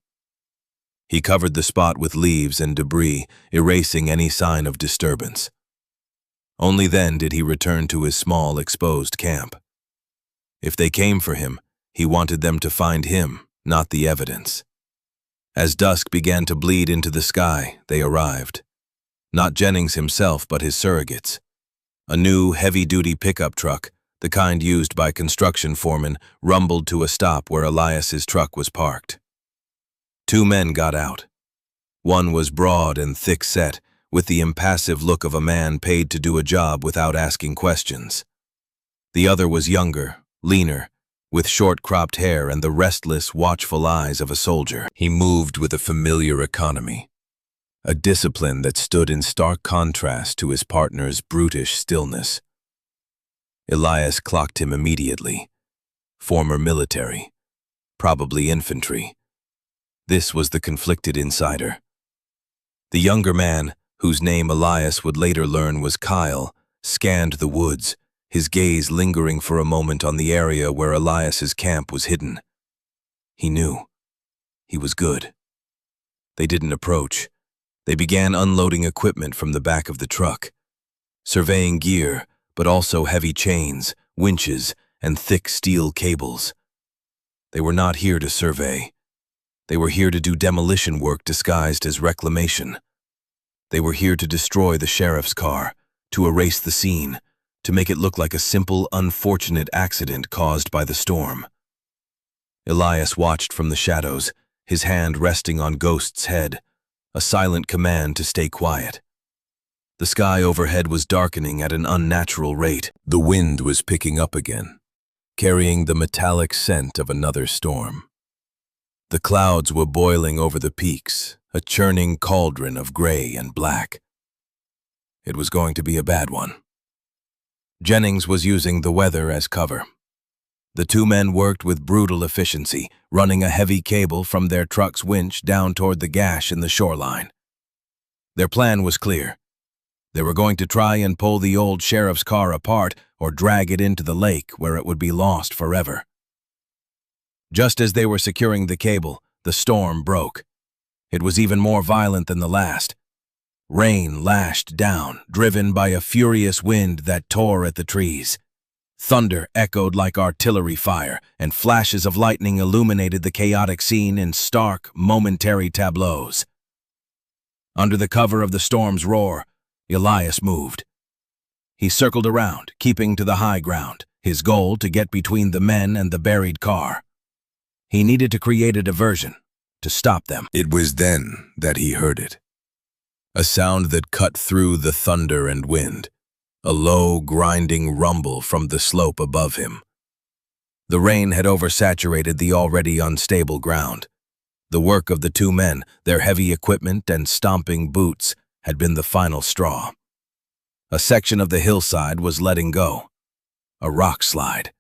He covered the spot with leaves and debris, erasing any sign of disturbance. Only then did he return to his small, exposed camp. If they came for him, he wanted them to find him, not the evidence. As dusk began to bleed into the sky, they arrived. Not Jennings himself, but his surrogates. A new, heavy-duty pickup truck, the kind used by construction foremen, rumbled to a stop where Elias's truck was parked. 2 men got out. One was broad and thick-set, with the impassive look of a man paid to do a job without asking questions. The other was younger, leaner, with short-cropped hair and the restless, watchful eyes of a soldier. He moved with a familiar economy, a discipline that stood in stark contrast to his partner's brutish stillness. Elias clocked him immediately. Former military, probably infantry. This was the conflicted insider. The younger man, whose name Elias would later learn was Kyle, scanned the woods, his gaze lingering for a moment on the area where Elias's camp was hidden. He knew. He was good. They didn't approach. They began unloading equipment from the back of the truck, surveying gear, but also heavy chains, winches, and thick steel cables. They were not here to survey. They were here to do demolition work disguised as reclamation. They were here to destroy the sheriff's car, to erase the scene, to make it look like a simple, unfortunate accident caused by the storm. Elias watched from the shadows, his hand resting on Ghost's head, a silent command to stay quiet. The sky overhead was darkening at an unnatural rate. The wind was picking up again, carrying the metallic scent of another storm. The clouds were boiling over the peaks, a churning cauldron of gray and black. It was going to be a bad one. Jennings was using the weather as cover. The 2 men worked with brutal efficiency, running a heavy cable from their truck's winch down toward the gash in the shoreline. Their plan was clear. They were going to try and pull the old sheriff's car apart or drag it into the lake where it would be lost forever. Just as they were securing the cable, the storm broke. It was even more violent than the last. Rain lashed down, driven by a furious wind that tore at the trees. Thunder echoed like artillery fire, and flashes of lightning illuminated the chaotic scene in stark, momentary tableaus. Under the cover of the storm's roar, Elias moved. He circled around, keeping to the high ground, his goal to get between the men and the buried car. He needed to create a diversion, to stop them. It was then that he heard it. A sound that cut through the thunder and wind, a low, grinding rumble from the slope above him. The rain had oversaturated the already unstable ground. The work of the 2 men, their heavy equipment and stomping boots, had been the final straw. A section of the hillside was letting go. A rock slide.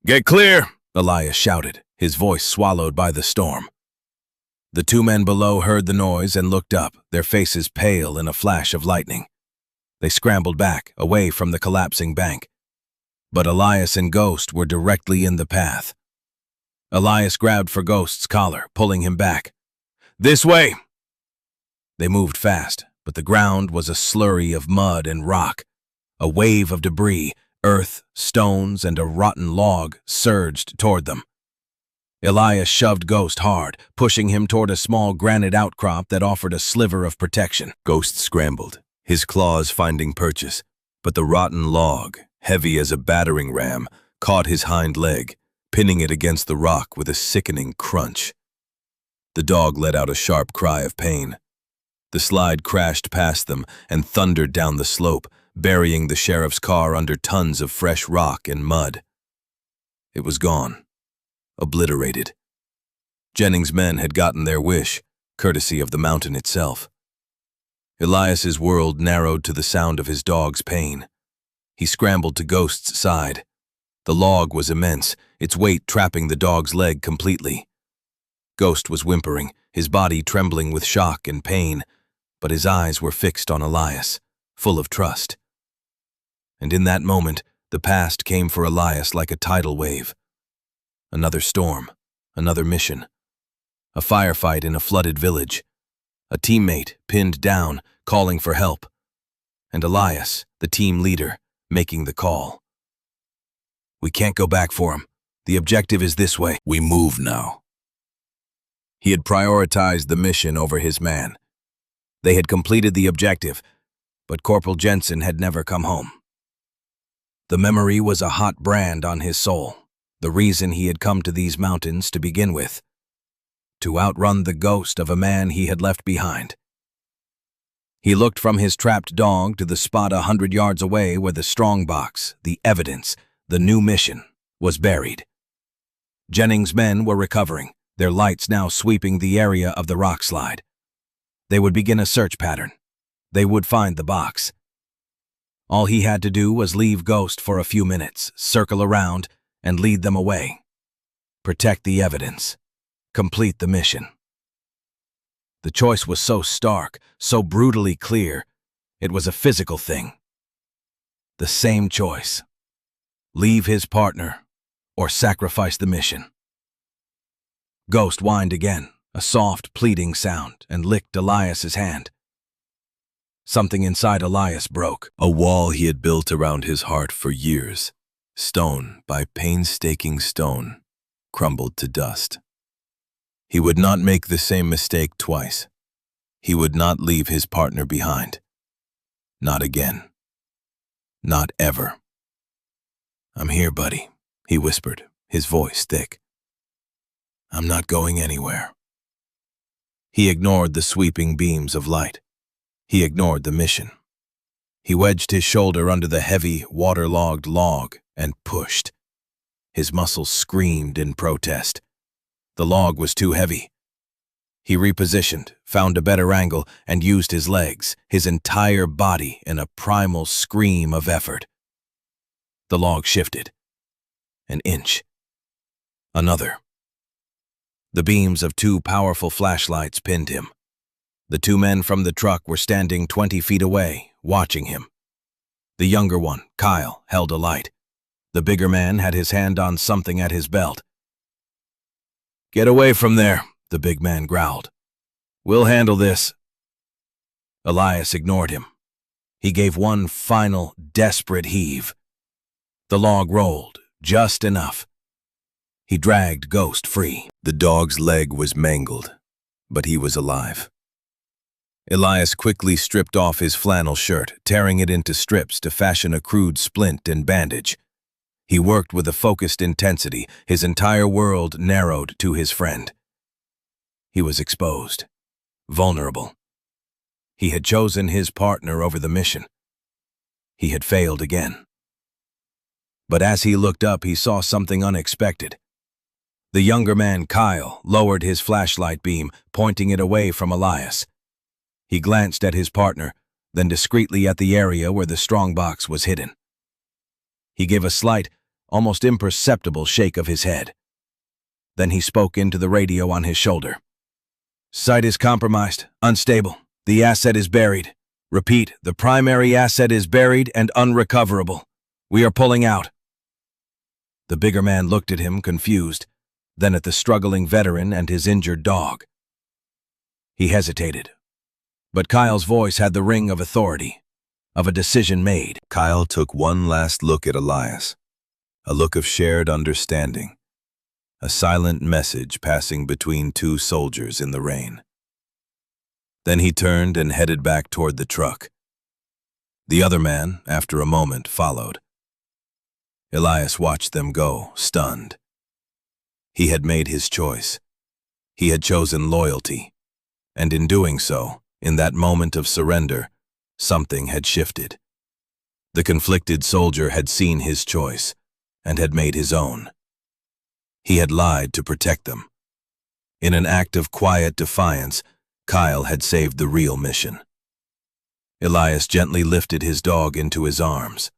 "Get clear!" Elias shouted, his voice swallowed by the storm. The 2 men below heard the noise and looked up, their faces pale in a flash of lightning. They scrambled back, away from the collapsing bank. But Elias and Ghost were directly in the path. Elias grabbed for Ghost's collar, pulling him back. "This way!" They moved fast, but the ground was a slurry of mud and rock. A wave of debris, Earth, stones, and a rotten log surged toward them. Elias shoved Ghost hard, pushing him toward a small granite outcrop that offered a sliver of protection. Ghost scrambled, his claws finding purchase, but the rotten log, heavy as a battering ram, caught his hind leg, pinning it against the rock with a sickening crunch. The dog let out a sharp cry of pain. The slide crashed past them and thundered down the slope, burying the sheriff's car under tons of fresh rock and mud. It was gone. Obliterated. Jennings' men had gotten their wish, courtesy of the mountain itself. Elias's world narrowed to the sound of his dog's pain. He scrambled to Ghost's side. The log was immense, its weight trapping the dog's leg completely. Ghost was whimpering, his body trembling with shock and pain, but his eyes were fixed on Elias, full of trust. And in that moment, the past came for Elias like a tidal wave. Another storm, another mission. A firefight in a flooded village. A teammate pinned down, calling for help. And Elias, the team leader, making the call. We can't go back for him. The objective is this way. We move now. He had prioritized the mission over his man. They had completed the objective, but Corporal Jensen had never come home. The memory was a hot brand on his soul, the reason he had come to these mountains to begin with, to outrun the ghost of a man he had left behind. He looked from his trapped dog to the spot 100 yards away where the strongbox, the evidence, the new mission, was buried. Jennings' men were recovering, their lights now sweeping the area of the rock slide. They would begin a search pattern. They would find the box. All he had to do was leave Ghost for a few minutes, circle around, and lead them away. Protect the evidence. Complete the mission. The choice was so stark, so brutally clear, it was a physical thing. The same choice. Leave his partner, or sacrifice the mission. Ghost whined again, a soft, pleading sound, and licked Elias's hand. Something inside Elias broke. A wall he had built around his heart for years, stone by painstaking stone, crumbled to dust. He would not make the same mistake twice. He would not leave his partner behind. Not again. Not ever. I'm here, buddy, he whispered, his voice thick. I'm not going anywhere. He ignored the sweeping beams of light. He ignored the mission. He wedged his shoulder under the heavy, waterlogged log and pushed. His muscles screamed in protest. The log was too heavy. He repositioned, found a better angle, and used his legs, his entire body in a primal scream of effort. The log shifted. An inch. Another. The beams of 2 powerful flashlights pinned him. The 2 men from the truck were standing 20 feet away, watching him. The younger one, Kyle, held a light. The bigger man had his hand on something at his belt. Get away from there, the big man growled. We'll handle this. Elias ignored him. He gave one final, desperate heave. The log rolled, just enough. He dragged Ghost free. The dog's leg was mangled, but he was alive. Elias quickly stripped off his flannel shirt, tearing it into strips to fashion a crude splint and bandage. He worked with a focused intensity, his entire world narrowed to his friend. He was exposed, vulnerable. He had chosen his partner over the mission. He had failed again. But as he looked up, he saw something unexpected. The younger man, Kyle, lowered his flashlight beam, pointing it away from Elias. He glanced at his partner, then discreetly at the area where the strongbox was hidden. He gave a slight, almost imperceptible shake of his head. Then he spoke into the radio on his shoulder. Sight is compromised, unstable. The asset is buried. Repeat, the primary asset is buried and unrecoverable. We are pulling out. The bigger man looked at him, confused, then at the struggling veteran and his injured dog. He hesitated. But Kyle's voice had the ring of authority. of a decision made. Kyle took one last look at Elias, a look of shared understanding, a silent message passing between two soldiers in the rain. Then he turned and headed back toward the truck. The other man, after a moment, followed. Elias watched them go, stunned. He had made his choice. He had chosen loyalty, and in doing so, in that moment of surrender, something had shifted. The conflicted soldier had seen his choice and had made his own. He had lied to protect them. In an act of quiet defiance, Kyle had saved the real mission. Elias gently lifted his dog into his arms.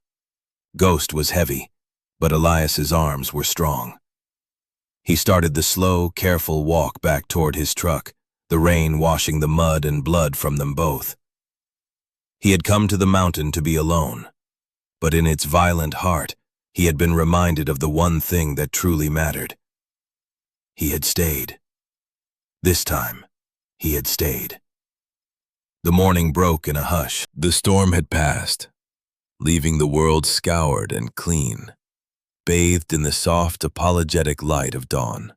Ghost was heavy, but Elias's arms were strong. He started the slow, careful walk back toward his truck, the rain washing the mud and blood from them both. He had come to the mountain to be alone, but in its violent heart, he had been reminded of the one thing that truly mattered. He had stayed. This time, he had stayed. The morning broke in a hush. The storm had passed, leaving the world scoured and clean, bathed in the soft, apologetic light of dawn.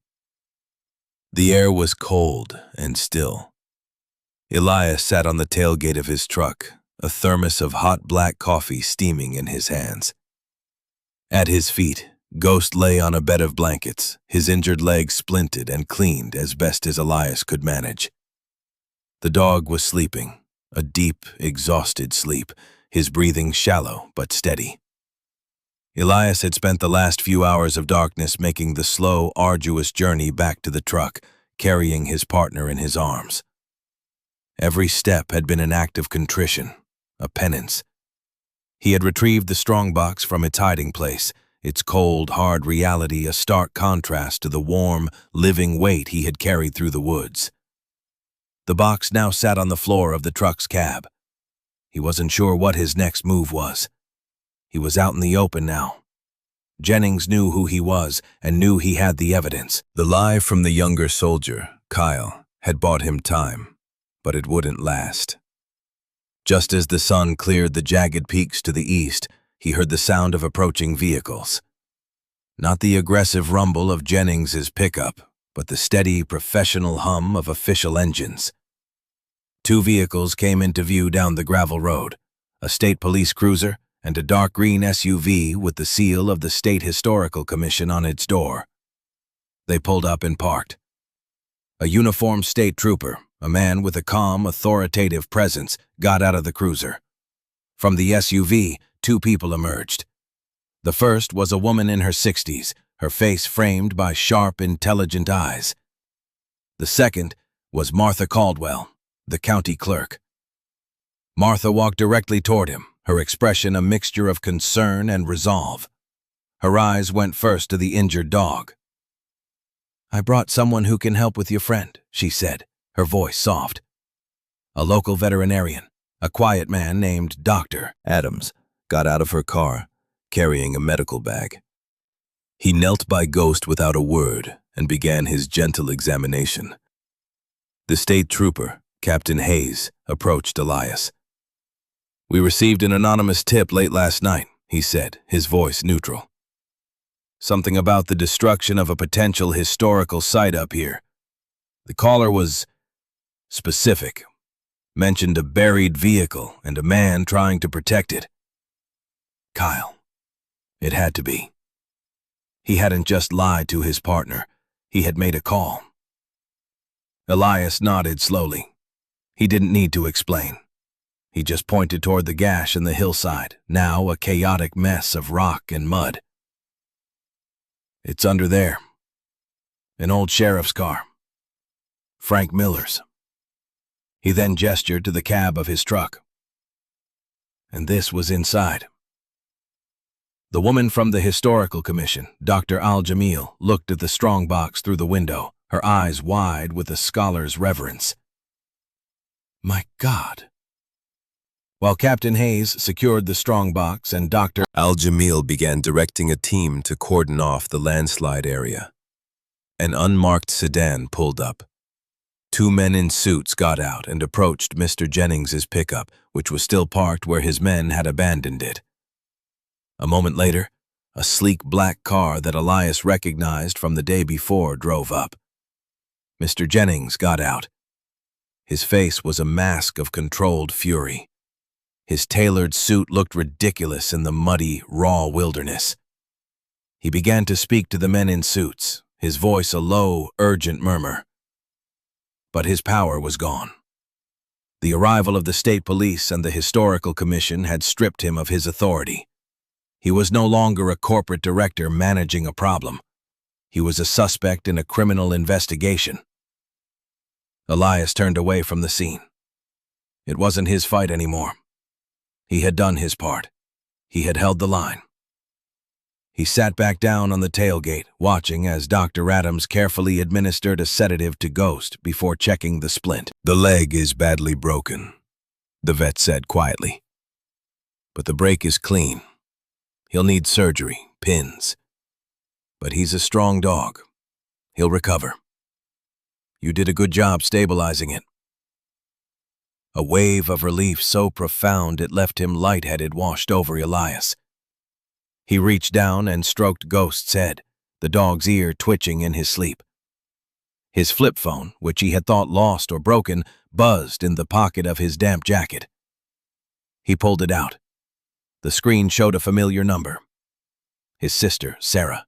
The air was cold and still. Elias sat on the tailgate of his truck, a thermos of hot black coffee steaming in his hands. At his feet, Ghost lay on a bed of blankets, his injured leg splinted and cleaned as best as Elias could manage. The dog was sleeping, a deep, exhausted sleep, his breathing shallow but steady. Elias had spent the last few hours of darkness making the slow, arduous journey back to the truck, carrying his partner in his arms. Every step had been an act of contrition, a penance. He had retrieved the strongbox from its hiding place, its cold, hard reality a stark contrast to the warm, living weight he had carried through the woods. The box now sat on the floor of the truck's cab. He wasn't sure what his next move was. He was out in the open now. Jennings knew who he was and knew he had the evidence. The lie from the younger soldier, Kyle, had bought him time, but it wouldn't last. Just as the sun cleared the jagged peaks to the east, he heard the sound of approaching vehicles. Not the aggressive rumble of Jennings's pickup, but the steady, professional hum of official engines. Two vehicles came into view down the gravel road, a state police cruiser and a dark green SUV with the seal of the State Historical Commission on its door. They pulled up and parked. A uniformed state trooper, a man with a calm, authoritative presence, got out of the cruiser. From the SUV, two people emerged. The first was a woman in her 60s, her face framed by sharp, intelligent eyes. The second was Martha Caldwell, the county clerk. Martha walked directly toward him, her expression a mixture of concern and resolve. Her eyes went first to the injured dog. "I brought someone who can help with your friend," she said, her voice soft. A local veterinarian, a quiet man named Dr. Adams, got out of her car, carrying a medical bag. He knelt by Ghost without a word and began his gentle examination. The state trooper, Captain Hayes, approached Elias. "We received an anonymous tip late last night," he said, his voice neutral. "Something about the destruction of a potential historical site up here. The caller was specific, mentioned a buried vehicle and a man trying to protect it." Kyle. It had to be. He hadn't just lied to his partner, he had made a call. Elias nodded slowly. He didn't need to explain. He just pointed toward the gash in the hillside, now a chaotic mess of rock and mud. "It's under there. An old sheriff's car. Frank Miller's." He then gestured to the cab of his truck. And this was inside. The woman from the Historical Commission, Dr. Al-Jamil, looked at the strongbox through the window, her eyes wide with a scholar's reverence. "My God." While Captain Hayes secured the strongbox and Dr. Al-Jamil began directing a team to cordon off the landslide area. An unmarked sedan pulled up. Two men in suits got out and approached Mr. Jennings's pickup, which was still parked where his men had abandoned it. A moment later, a sleek black car that Elias recognized from the day before drove up. Mr. Jennings got out. His face was a mask of controlled fury. His tailored suit looked ridiculous in the muddy, raw wilderness. He began to speak to the men in suits, his voice a low, urgent murmur. But his power was gone. The arrival of the state police and the historical commission had stripped him of his authority. He was no longer a corporate director managing a problem. He was a suspect in a criminal investigation. Elias turned away from the scene. It wasn't his fight anymore. He had done his part. He had held the line. He sat back down on the tailgate, watching as Dr. Adams carefully administered a sedative to Ghost before checking the splint. "The leg is badly broken," the vet said quietly. "But the break is clean. He'll need surgery, pins. But he's a strong dog. He'll recover. You did a good job stabilizing it." A wave of relief so profound it left him lightheaded washed over Elias. He reached down and stroked Ghost's head, the dog's ear twitching in his sleep. His flip phone, which he had thought lost or broken, buzzed in the pocket of his damp jacket. He pulled it out. The screen showed a familiar number. His sister, Sarah.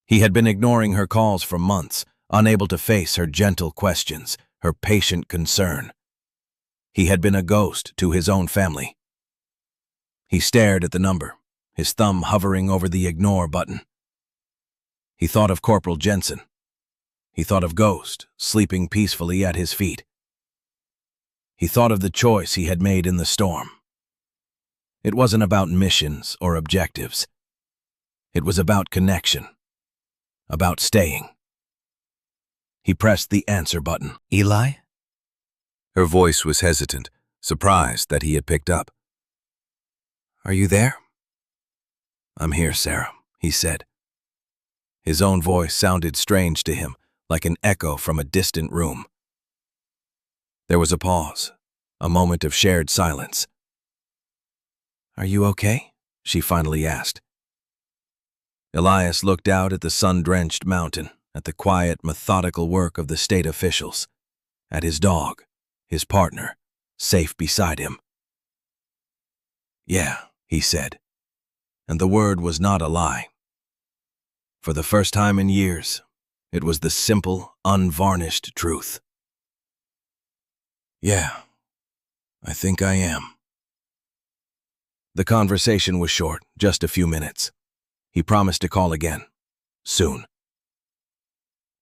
He had been ignoring her calls for months, unable to face her gentle questions, her patient concern. He had been a ghost to his own family. He stared at the number, his thumb hovering over the ignore button. He thought of Corporal Jensen. He thought of Ghost, sleeping peacefully at his feet. He thought of the choice he had made in the storm. It wasn't about missions or objectives. It was about connection, about staying. He pressed the answer button. "Eli?" Her voice was hesitant, surprised that he had picked up. "Are you there?" "I'm here, Sarah," he said. His own voice sounded strange to him, like an echo from a distant room. There was a pause, a moment of shared silence. "Are you okay?" she finally asked. Elias looked out at the sun-drenched mountain, at the quiet, methodical work of the state officials, at his dog, his partner, safe beside him. "Yeah," he said, and the word was not a lie. For the first time in years, it was the simple, unvarnished truth. "Yeah, I think I am." The conversation was short, just a few minutes. He promised to call again, soon.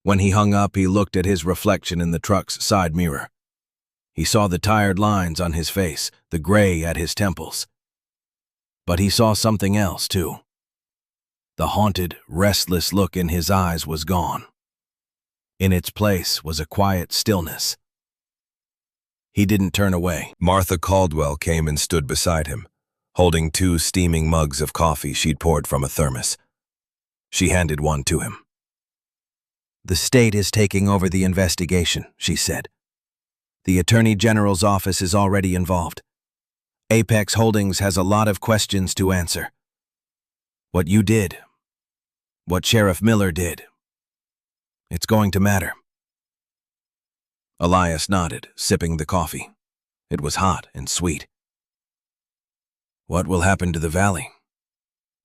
When he hung up, he looked at his reflection in the truck's side mirror. He saw the tired lines on his face, the gray at his temples. But he saw something else, too. The haunted, restless look in his eyes was gone. In its place was a quiet stillness. He didn't turn away. Martha Caldwell came and stood beside him, holding 2 steaming mugs of coffee she'd poured from a thermos. She handed one to him. "The state is taking over the investigation," she said. "The Attorney General's office is already involved. Apex Holdings has a lot of questions to answer. What you did, what Sheriff Miller did, it's going to matter." Elias nodded, sipping the coffee. It was hot and sweet. "What will happen to the valley?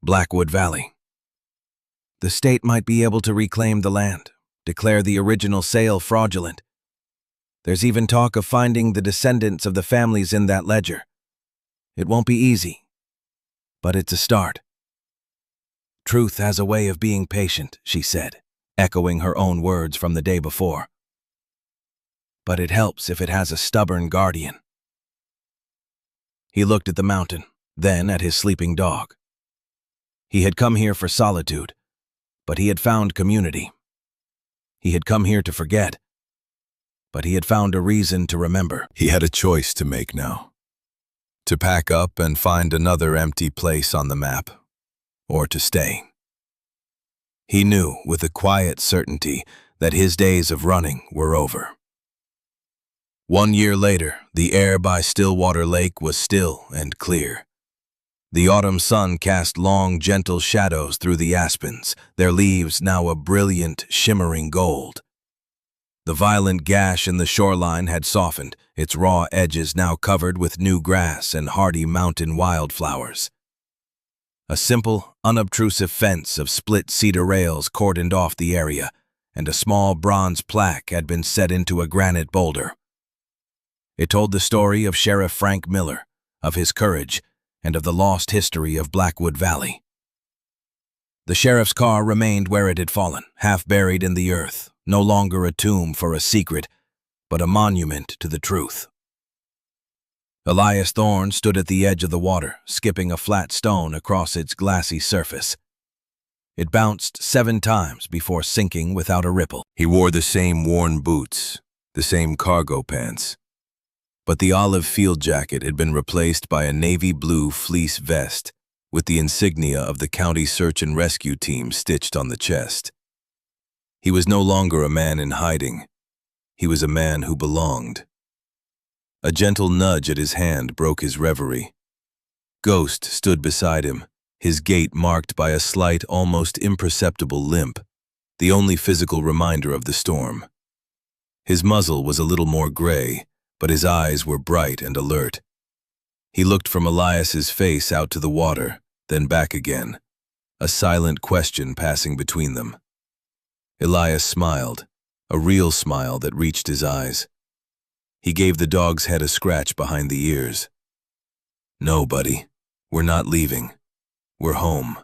Blackwood Valley?" "The state might be able to reclaim the land, declare the original sale fraudulent. There's even talk of finding the descendants of the families in that ledger. It won't be easy, but it's a start." "Truth has a way of being patient," she said, echoing her own words from the day before. "But it helps if it has a stubborn guardian." He looked at the mountain, then at his sleeping dog. He had come here for solitude, but he had found community. He had come here to forget, but he had found a reason to remember. He had a choice to make now. To pack up and find another empty place on the map, or to stay. He knew with a quiet certainty that his days of running were over. 1 year later, the air by Stillwater Lake was still and clear. The autumn sun cast long, gentle shadows through the aspens, their leaves now a brilliant, shimmering gold. The violent gash in the shoreline had softened, its raw edges now covered with new grass and hardy mountain wildflowers. A simple, unobtrusive fence of split cedar rails cordoned off the area, and a small bronze plaque had been set into a granite boulder. It told the story of Sheriff Frank Miller, of his courage, and of the lost history of Blackwood Valley. The sheriff's car remained where it had fallen, half buried in the earth, no longer a tomb for a secret, but a monument to the truth. Elias Thorne stood at the edge of the water, skipping a flat stone across its glassy surface. It bounced 7 times before sinking without a ripple. He wore the same worn boots, the same cargo pants, but the olive field jacket had been replaced by a navy blue fleece vest with the insignia of the county search and rescue team stitched on the chest. He was no longer a man in hiding. He was a man who belonged. A gentle nudge at his hand broke his reverie. Ghost stood beside him, his gait marked by a slight, almost imperceptible limp, the only physical reminder of the storm. His muzzle was a little more gray, but his eyes were bright and alert. He looked from Elias's face out to the water, then back again, a silent question passing between them. Elias smiled, a real smile that reached his eyes. He gave the dog's head a scratch behind the ears. "No, buddy, we're not leaving. We're home."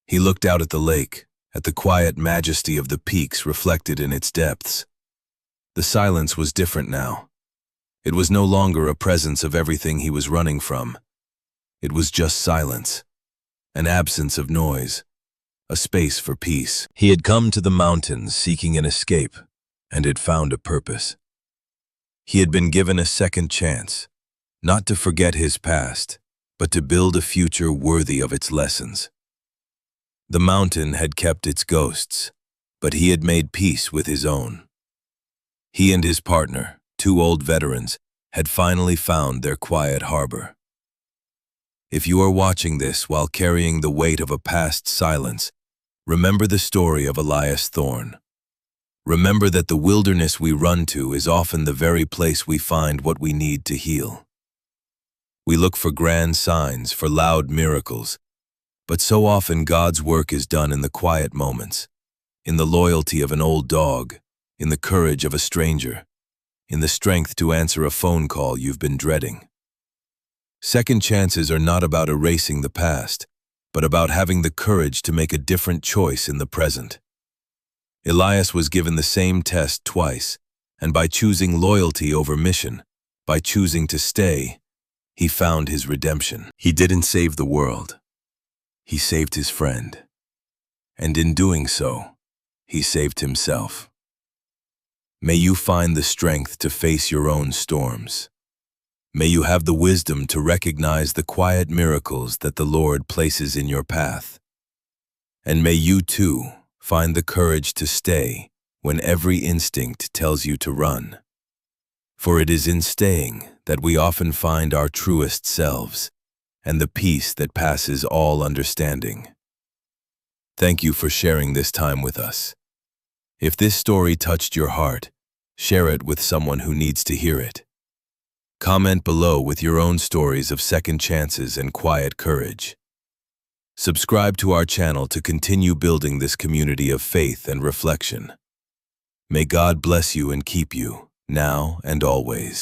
He looked out at the lake, at the quiet majesty of the peaks reflected in its depths. The silence was different now. It was no longer a presence of everything he was running from. It was just silence, an absence of noise, a space for peace. He had come to the mountains seeking an escape, and had found a purpose. He had been given a second chance, not to forget his past, but to build a future worthy of its lessons. The mountain had kept its ghosts, but he had made peace with his own. He and his partner, 2 old veterans, had finally found their quiet harbor. If you are watching this while carrying the weight of a past silence, remember the story of Elias Thorne. Remember that the wilderness we run to is often the very place we find what we need to heal. We look for grand signs, for loud miracles, but so often God's work is done in the quiet moments, in the loyalty of an old dog, in the courage of a stranger, in the strength to answer a phone call you've been dreading. Second chances are not about erasing the past, but about having the courage to make a different choice in the present. Elias was given the same test twice, and by choosing loyalty over mission, by choosing to stay, he found his redemption. He didn't save the world. He saved his friend. And in doing so, he saved himself. May you find the strength to face your own storms. May you have the wisdom to recognize the quiet miracles that the Lord places in your path. And may you, too, find the courage to stay when every instinct tells you to run. For it is in staying that we often find our truest selves and the peace that passes all understanding. Thank you for sharing this time with us. If this story touched your heart, share it with someone who needs to hear it. Comment below with your own stories of second chances and quiet courage. Subscribe to our channel to continue building this community of faith and reflection. May God bless you and keep you, now and always.